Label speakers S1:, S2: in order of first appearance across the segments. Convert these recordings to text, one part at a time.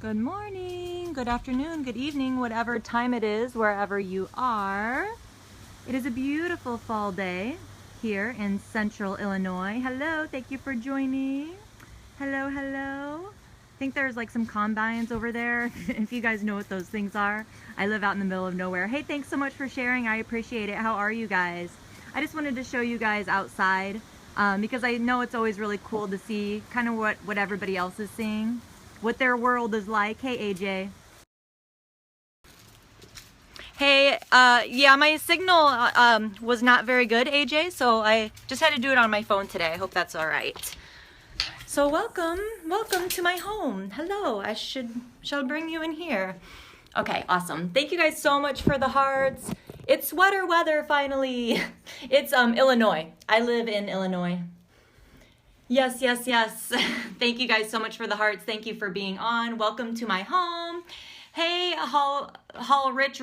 S1: Good morning, good afternoon, good evening, whatever time it is, wherever you are. It is a beautiful fall day here in central Illinois. Hello, thank you for joining. Hello, hello. I think there's like some combines over there, if you guys know what those things are. I live out in the middle of nowhere. Hey, thanks so much for sharing. I appreciate it. How are you guys? I just wanted to show you guys outside because I know it's always really cool to see kind of what everybody else is seeing, what their world is like. Hey, AJ. Hey, yeah, my signal was not very good, AJ, so I just had to do it on my phone today. I hope that's all right. So welcome to my home. Hello, shall bring you in here. Okay, awesome. Thank you guys so much for the hearts. It's sweater weather finally. It's Illinois. I live in Illinois. Yes. Thank you guys so much for the hearts. Thank you for being on. Welcome to my home. Hey, Hall Rich,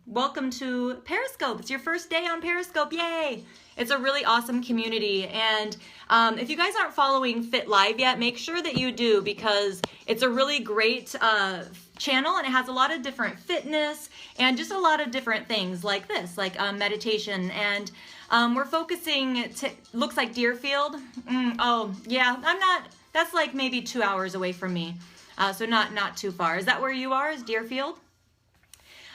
S1: welcome to Periscope. It's your first day on Periscope. Yay! It's a really awesome community. And if you guys aren't following FIT.live yet, make sure that you do, because it's a really great channel, and it has a lot of different fitness and just a lot of different things like this, like meditation. And we're focusing, looks like Deerfield. Oh, yeah, that's like maybe 2 hours away from me. So not too far. Is that where you are? Is Deerfield?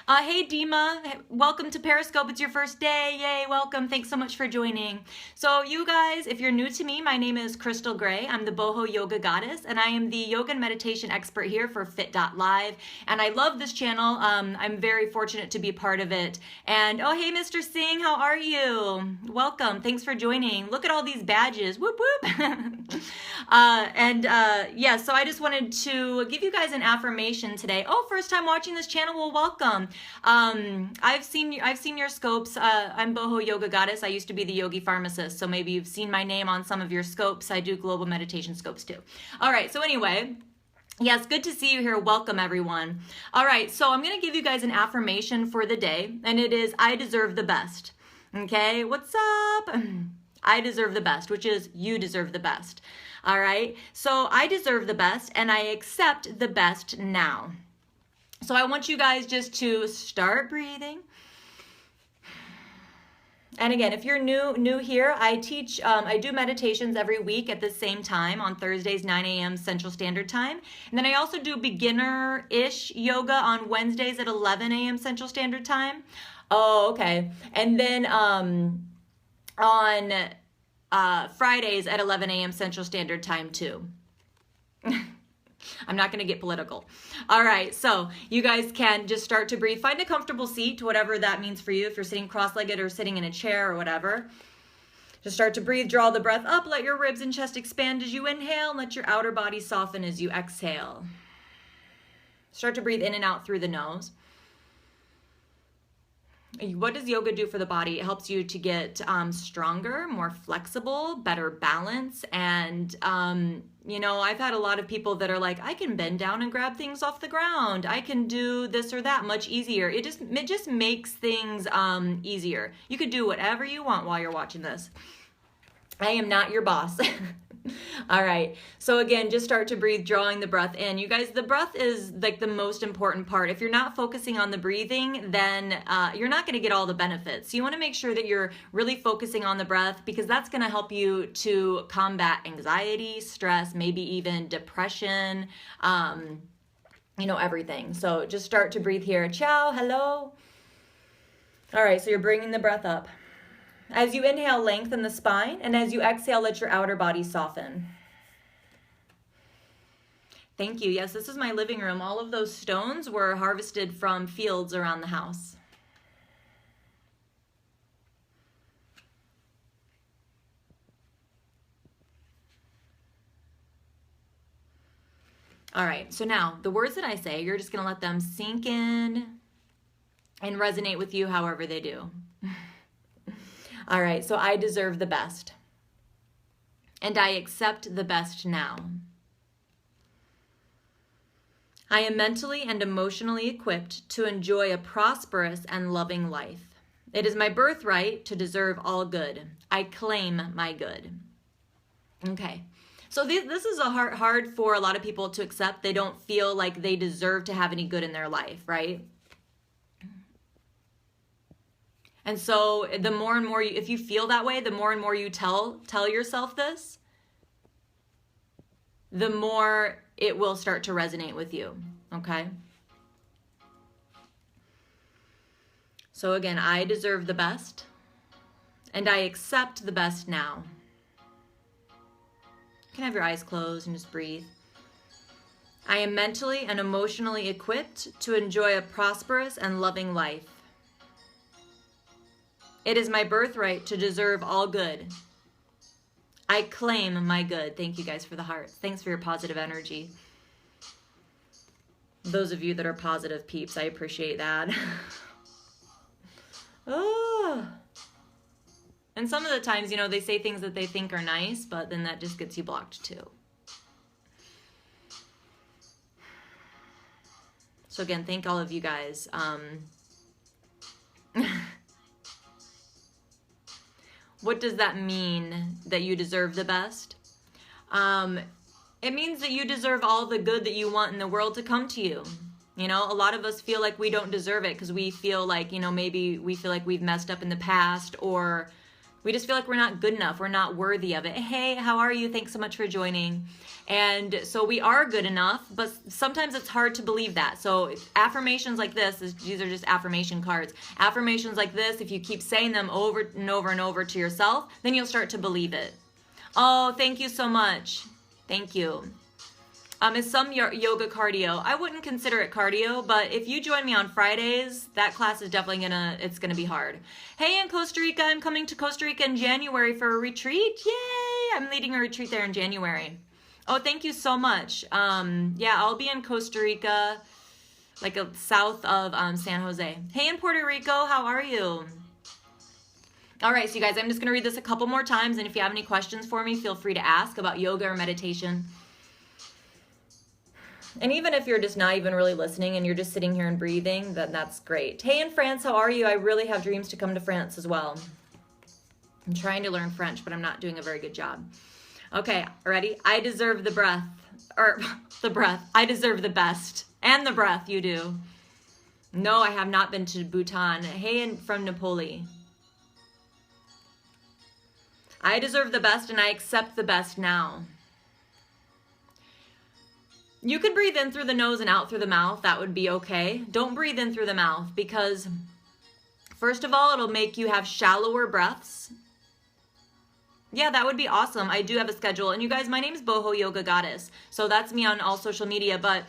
S1: Hey Dima, welcome to Periscope. It's your first day. Yay, welcome. Thanks so much for joining. So you guys, if you're new to me, my name is Crystal Gray. I'm the boho yoga goddess, and I am the yoga and meditation expert here for FIT.live. And I love this channel. I'm very fortunate to be part of it. And oh, hey Mr. Singh, how are you? Welcome. Thanks for joining. Look at all these badges. Whoop whoop. Yeah, so I just wanted to give you guys an affirmation today. Oh, first time watching this channel? Well, welcome. I've seen your scopes. I'm boho yoga goddess. I used to be the yogi pharmacist, so maybe you've seen my name on some of your scopes. I do global meditation scopes too. All right, so anyway, yes, good to see you here. Welcome everyone. All right, so I'm going to give you guys an affirmation for the day, and it is, I deserve the best. Okay, what's up? I deserve the best, which is you deserve the best. All right, so I deserve the best, and I accept the best now. So I want you guys just to start breathing. And again, if you're new here, I do meditations every week at the same time on Thursdays, 9 a.m. Central Standard Time. And then I also do beginner-ish yoga on Wednesdays at 11 a.m. Central Standard Time. Oh, okay. And then on Fridays at 11 a.m. Central Standard Time too. I'm not going to get political. All right, so you guys can just start to breathe. Find a comfortable seat, whatever that means for you, if you're sitting cross-legged or sitting in a chair or whatever. Just start to breathe. Draw the breath up. Let your ribs and chest expand as you inhale, and let your outer body soften as you exhale. Start to breathe in and out through the nose. What does yoga do for the body? It helps you to get stronger, more flexible, better balance. And, you know, I've had a lot of people that are like, I can bend down and grab things off the ground. I can do this or that much easier. It just makes things easier. You could do whatever you want while you're watching this. I am not your boss. All right, so again, just start to breathe, drawing the breath in. You guys, the breath is like the most important part. If you're not focusing on the breathing, then you're not going to get all the benefits. So you want to make sure that you're really focusing on the breath, because that's going to help you to combat anxiety, stress, maybe even depression, you know, everything. So just start to breathe here. Ciao, hello. All right, so you're bringing the breath up. As you inhale, lengthen the spine, and as you exhale, let your outer body soften. Thank you. Yes, this is my living room. All of those stones were harvested from fields around the house. All right, so now the words that I say, you're just going to let them sink in and resonate with you however they do. All right, so I deserve the best, and I accept the best now. I am mentally and emotionally equipped to enjoy a prosperous and loving life. It is my birthright to deserve all good. I claim my good. Okay, So this is hard for a lot of people to accept. They don't feel like they deserve to have any good in their life, right? And so the more and more, if you feel that way, the more and more you tell yourself this, the more it will start to resonate with you, okay? So again, I deserve the best, and I accept the best now. You can have your eyes closed and just breathe. I am mentally and emotionally equipped to enjoy a prosperous and loving life. It is my birthright to deserve all good. I claim my good. Thank you guys for the hearts. Thanks for your positive energy. Those of you that are positive peeps, I appreciate that. Oh. And some of the times, you know, they say things that they think are nice, but then that just gets you blocked too. So again, thank all of you guys. What does that mean, that you deserve the best? It means that you deserve all the good that you want in the world to come to you. You know, a lot of us feel like we don't deserve it because we feel like, you know, maybe we feel like we've messed up in the past, or we just feel like we're not good enough. We're not worthy of it. Hey, how are you? Thanks so much for joining. And so we are good enough, but sometimes it's hard to believe that. So affirmations like this, these are just affirmation cards. Affirmations like this, if you keep saying them over and over and over to yourself, then you'll start to believe it. Oh, thank you so much. Thank you. Is some yoga cardio? I wouldn't consider it cardio, but if you join me on Fridays, that class is definitely it's gonna be hard. Hey, in Costa Rica, I'm coming to Costa Rica in January for a retreat. Yay! I'm leading a retreat there in January. Oh, thank you so much. Yeah, I'll be in Costa Rica, like south of San Jose. Hey, in Puerto Rico, how are you? All right, so you guys, I'm just gonna read this a couple more times, and if you have any questions for me, feel free to ask about yoga or meditation. And even if you're just not even really listening and you're just sitting here and breathing, then that's great. Hey, in France, how are you? I really have dreams to come to France as well. I'm trying to learn French, but I'm not doing a very good job. Okay, ready? I deserve the breath. I deserve the best. And the breath, you do. No, I have not been to Bhutan. Hey, from Napoli. I deserve the best and I accept the best now. You could breathe in through the nose and out through the mouth. That would be okay. Don't breathe in through the mouth because, first of all, it'll make you have shallower breaths. Yeah, that would be awesome. I do have a schedule. And you guys, my name is Boho Yoga Goddess. So that's me on all social media. But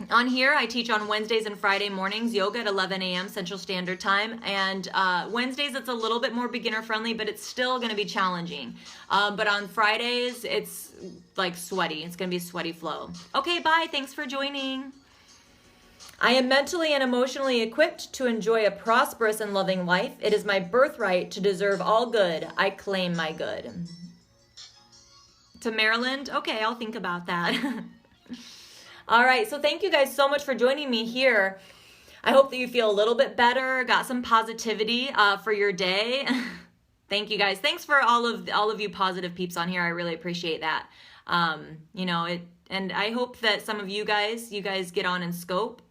S1: on here, I teach on Wednesdays and Friday mornings, yoga at 11 a.m. Central Standard Time. And Wednesdays, it's a little bit more beginner friendly, but it's still going to be challenging. But on Fridays, it's like sweaty. It's going to be a sweaty flow. Okay, bye. Thanks for joining. I am mentally and emotionally equipped to enjoy a prosperous and loving life. It is my birthright to deserve all good. I claim my good. To Maryland? Okay, I'll think about that. All right, so thank you guys so much for joining me here. I hope that you feel a little bit better, got some positivity for your day. Thank you guys. Thanks for all of you positive peeps on here. I really appreciate that. You know, and I hope that some of you guys get on in scope.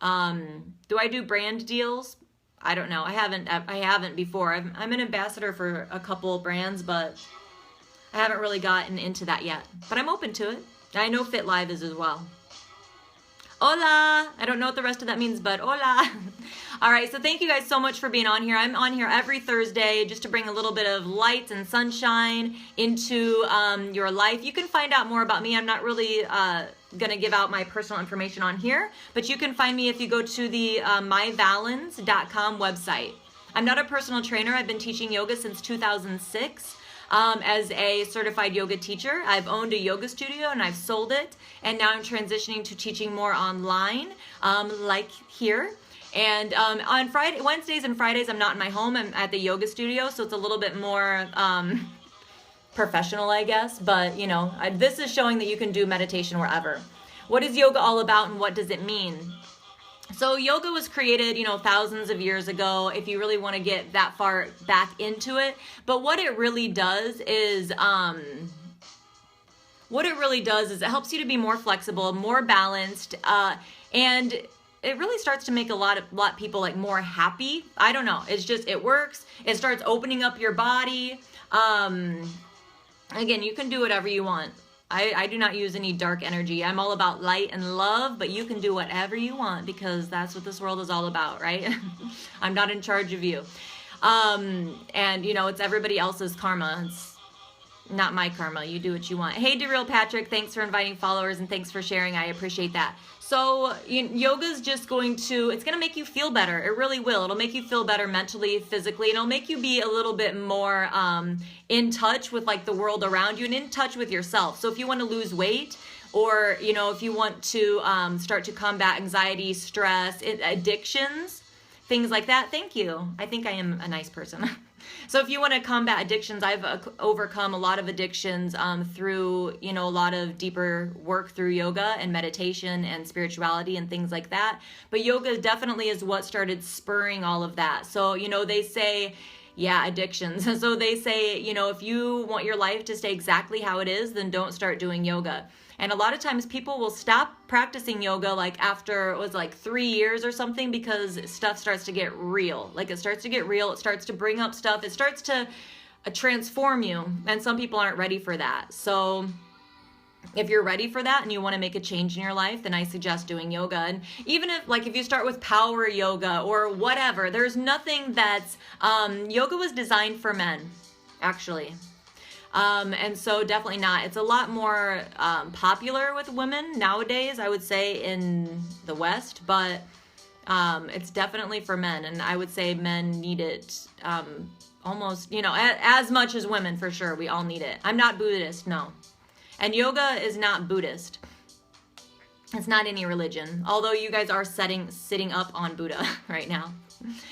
S1: Do I do brand deals? I don't know. I haven't before. I'm an ambassador for a couple brands, but I haven't really gotten into that yet. But I'm open to it. I know FIT.live is as well. Hola! I don't know what the rest of that means, but hola! All right, so thank you guys so much for being on here. I'm on here every Thursday just to bring a little bit of light and sunshine into your life. You can find out more about me. I'm not really going to give out my personal information on here, but you can find me if you go to the myvalens.com website. I'm not a personal trainer. I've been teaching yoga since 2006. As a certified yoga teacher. I've owned a yoga studio and I've sold it, and now I'm transitioning to teaching more online, like here. And on Wednesdays and Fridays, I'm not in my home. I'm at the yoga studio, so it's a little bit more professional, I guess. But you know, this is showing that you can do meditation wherever. What is yoga all about, and what does it mean? So yoga was created, you know, thousands of years ago, if you really want to get that far back into it. But what it really does is what it really does is it helps you to be more flexible, more balanced, and it really starts to make a lot of people like more happy. I don't know. It's just, it works. It starts opening up your body. Again, you can do whatever you want. I do not use any dark energy. I'm all about light and love, but you can do whatever you want because that's what this world is all about, right? I'm not in charge of you. And you know, it's everybody else's karma. It's not my karma. You do what you want. Hey, DeReal Patrick, thanks for inviting followers and thanks for sharing. I appreciate that. So yoga is just going to, it's going to make you feel better. It really will. It'll make you feel better mentally, physically, and it'll make you be a little bit more in touch with like the world around you and in touch with yourself. So if you want to lose weight, or, you know, if you want to start to combat anxiety, stress, addictions, things like that. Thank you. I think I am a nice person. So if you want to combat addictions, I've overcome a lot of addictions through, you know, a lot of deeper work through yoga and meditation and spirituality and things like that. But yoga definitely is what started spurring all of that. So, you know, they say, yeah, addictions. So they say, you know, if you want your life to stay exactly how it is, then don't start doing yoga. And a lot of times people will stop practicing yoga like after it was like 3 years or something because stuff starts to get real. Like it starts to get real. It starts to bring up stuff. It starts to transform you. And some people aren't ready for that. So if you're ready for that and you want to make a change in your life, then I suggest doing yoga. And even if you start with power yoga or whatever, there's nothing that's, yoga was designed for men, actually. And so definitely not. It's a lot more popular with women nowadays, I would say, in the West, but it's definitely for men. And I would say men need it almost, you know, as much as women, for sure. We all need it. I'm not Buddhist, no. And yoga is not Buddhist. It's not any religion, although you guys are sitting up on Buddha right now.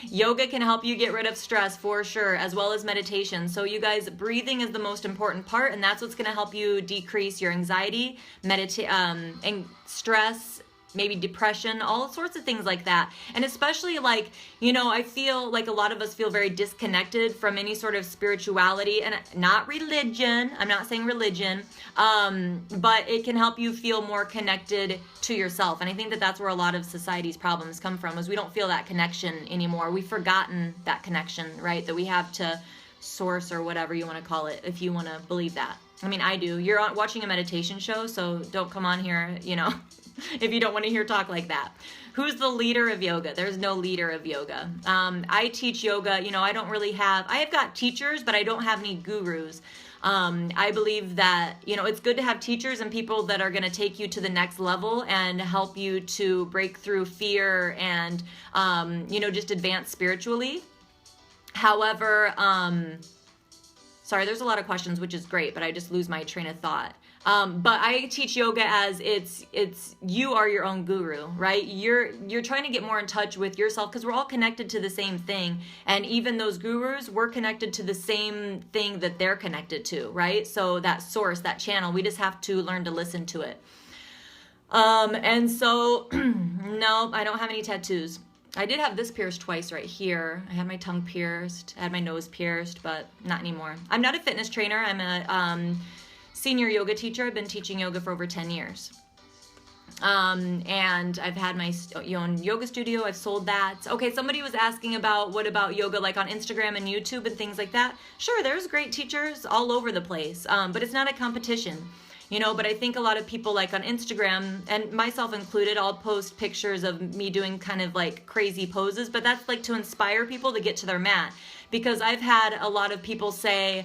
S1: Yoga can help you get rid of stress for sure, as well as meditation. So you guys, breathing is the most important part, and that's what's going to help you decrease your anxiety, and stress, maybe depression, all sorts of things like that. And especially like, you know, I feel like a lot of us feel very disconnected from any sort of spirituality, and not religion. I'm not saying religion, but it can help you feel more connected to yourself. And I think that that's where a lot of society's problems come from, is we don't feel that connection anymore. We've forgotten that connection, right? That we have to source, or whatever you want to call it, if you want to believe that. I mean, I do. You're watching a meditation show, so don't come on here, you know, if you don't want to hear talk like that. Who's the leader of yoga? There's no leader of yoga. I teach yoga. You know, I have got teachers, but I don't have any gurus. I believe that, you know, it's good to have teachers and people that are going to take you to the next level and help you to break through fear and, you know, just advance spiritually. However, sorry, there's a lot of questions, which is great, but I just lose my train of thought. But I teach yoga as it's you are your own guru, right? You're trying to get more in touch with yourself, because we're all connected to the same thing. And even those gurus, we're connected to the same thing that they're connected to, right? So that source, that channel, we just have to learn to listen to it. And so, no, I don't have any tattoos. I did have this pierced twice right here. I had my tongue pierced, I had my nose pierced, but not anymore. I'm not a fitness trainer. I'm a senior yoga teacher. I've been teaching yoga for over 10 years. And I've had my own yoga studio. I've sold that. Okay, somebody was asking about what about yoga like on Instagram and YouTube and things like that. Sure, there's great teachers all over the place, but it's not a competition. You know, but I think a lot of people like on Instagram, and myself included, I'll post pictures of me doing kind of like crazy poses, but that's like to inspire people to get to their mat. Because I've had a lot of people say,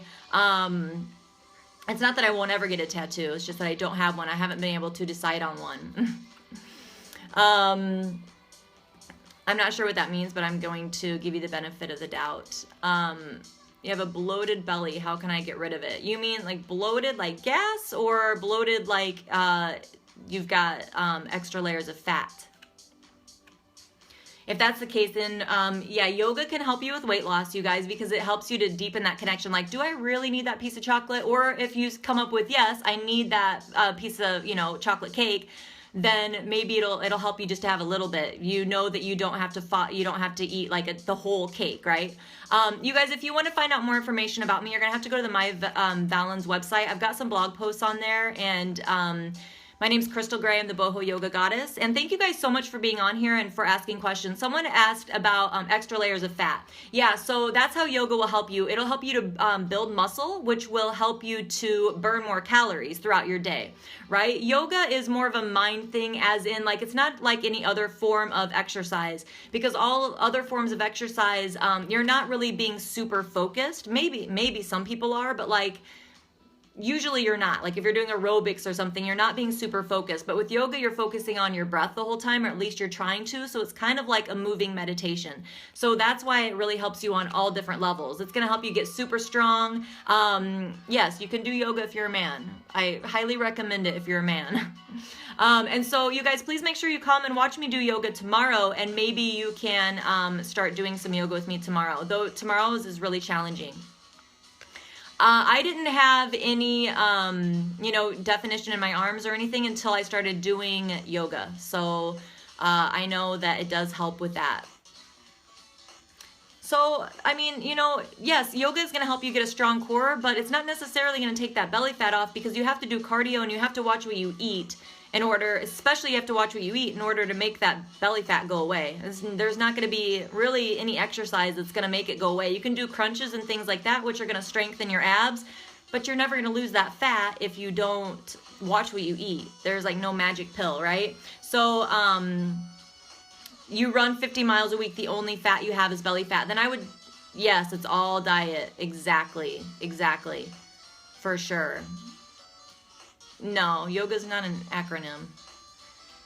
S1: it's not that I won't ever get a tattoo, it's just that I don't have one. I haven't been able to decide on one. I'm not sure what that means, but I'm going to give you the benefit of the doubt. You have a bloated belly. How can I get rid of it? You mean like bloated like gas, or bloated like you've got extra layers of fat? If that's the case, then yeah, yoga can help you with weight loss, you guys, because it helps you to deepen that connection. Like, do I really need that piece of chocolate? Or if you come up with, yes, I need that piece of, you know, chocolate cake, then maybe it'll help you just to have a little bit. You know that you don't have to eat like the whole cake, right? You guys, if you want to find out more information about me, you're gonna have to go to the My Valens website. I've got some blog posts on there, and my name's Crystal Gray. I'm the Boho Yoga Goddess. And thank you guys so much for being on here and for asking questions. Someone asked about extra layers of fat. Yeah, so that's how yoga will help you. It'll help you to build muscle, which will help you to burn more calories throughout your day, right? Yoga is more of a mind thing, as in like, it's not like any other form of exercise, because all other forms of exercise, you're not really being super focused. Maybe some people are, but like, usually you're not. Like if you're doing aerobics or something, you're not being super focused. But with yoga, you're focusing on your breath the whole time, or at least you're trying to. So it's kind of like a moving meditation. So that's why it really helps you on all different levels. It's going to help you get super strong. Yes, you can do yoga if you're a man. I highly recommend it if you're a man. And so you guys, please make sure you come and watch me do yoga tomorrow, and maybe you can start doing some yoga with me tomorrow. Though tomorrow's is really challenging. I didn't have any, definition in my arms or anything until I started doing yoga. So I know that it does help with that. So, I mean, yes, yoga is going to help you get a strong core, but it's not necessarily going to take that belly fat off, because you have to do cardio and you have to watch what you eat especially you have to watch what you eat in order to make that belly fat go away. There's not going to be really any exercise that's going to make it go away. You can do crunches and things like that, which are going to strengthen your abs, but you're never going to lose that fat if you don't watch what you eat. There's like no magic pill, right? So, you run 50 miles a week, the only fat you have is belly fat, then yes, it's all diet. Exactly. For sure. No, yoga is not an acronym.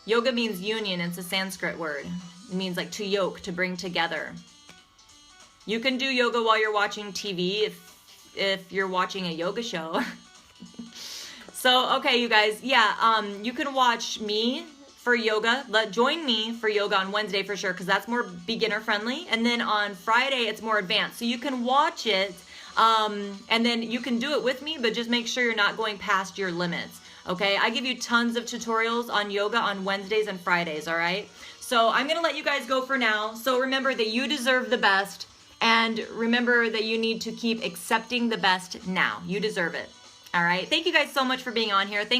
S1: Yoga means union. It's a Sanskrit word. It means like to yoke, to bring together. You can do yoga while you're watching TV if you're watching a yoga show. So, okay, you guys, yeah, you can watch me for yoga. Join me for yoga on Wednesday for sure, because that's more beginner friendly. And then on Friday, it's more advanced. So you can watch it. And then you can do it with me, but just make sure you're not going past your limits. Okay, I give you tons of tutorials on yoga on Wednesdays and Fridays, all right? So I'm going to let you guys go for now. So remember that you deserve the best, and remember that you need to keep accepting the best now. You deserve it, all right? Thank you guys so much for being on here.